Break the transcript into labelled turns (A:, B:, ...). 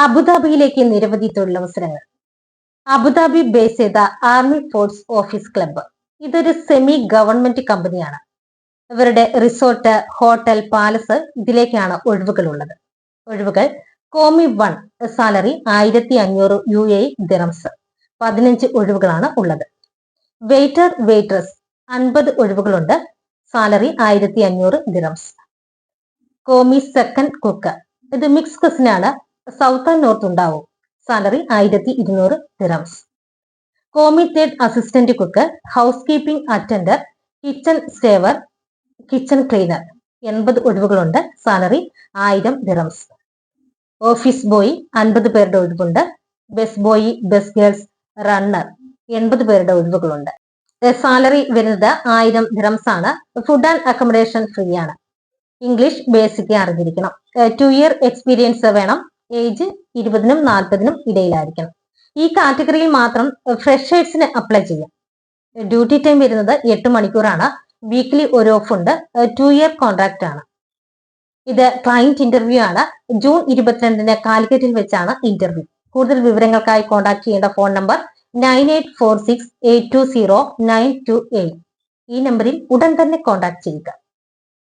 A: അബുദാബിയിലേക്ക് നിരവധി തൊഴിലവസരങ്ങൾ. Abu Dhabi base ചെയ്ത ആർമി ഫോഴ്സ് ഓഫീസ് ക്ലബ്ബ്. ഇതൊരു സെമി ഗവൺമെന്റ് കമ്പനിയാണ്. ഇവരുടെ റിസോർട്ട്, ഹോട്ടൽ, പാലസ് ഇതിലേക്കാണ് ഒഴിവുകളുള്ളത്. ഒഴിവുകൾ: കോമി 1 സാലറി 1500 UAE ദിറംസ്, 15 ഒഴിവുകളാണ് ഉള്ളത്. വെയിറ്റർ, വെയിട്രസ് 50 ഒഴിവുകളുണ്ട്, salary 1500 dirhams. Commis 2nd cook, ഇത് മിക്സ് ക്വസിനാണ്, സൗത്ത് ആൻഡ് നോർത്ത് ഉണ്ടാവും, salary 1200 dirhams. Commis 3rd assistant cook, housekeeping attender, kitchen steward, kitchen cleaner 80 ഒഴിവുകളുണ്ട്, സാലറി 1000 ദിറംസ്. ഓഫീസ് ബോയ് 50 പേരുടെ ഒഴിവുണ്ട്. Bus boy, bus girls, runner 80 പേരുടെ ഒഴിവുകളുണ്ട്. Salary വരുന്നത് 1000 dirhams ആണ്. ഫുഡ് ആൻഡ് അക്കോമഡേഷൻ ഫ്രീ ആണ്. English basic അറിഞ്ഞിരിക്കണം. 2 ഇയർ എക്സ്പീരിയൻസ് വേണം. ഏജ് 20നും 40നും ഇടയിലായിരിക്കണം. ഈ കാറ്റഗറിയിൽ മാത്രം ഫ്രഷേഴ്സിന് അപ്ലൈ ചെയ്യാം. ഡ്യൂട്ടി ടൈം വരുന്നത് 8 മണിക്കൂറാണ്. വീക്ക്ലി ഒരു ഓഫ് ഉണ്ട്. 2 ഇയർ കോൺട്രാക്ട് ആണ്. ഇത് ക്ലയന്റ് ഇന്റർവ്യൂ ആണ്. ജൂൺ 22-ന് കാലിക്കറ്റിൽ വെച്ചാണ് ഇന്റർവ്യൂ. കൂടുതൽ വിവരങ്ങൾക്കായി കോൺടാക്ട് ചെയ്യേണ്ട ഫോൺ നമ്പർ 9846820928. ഈ നമ്പറിൽ ഉടൻ തന്നെ കോൺടാക്ട് ചെയ്യുക.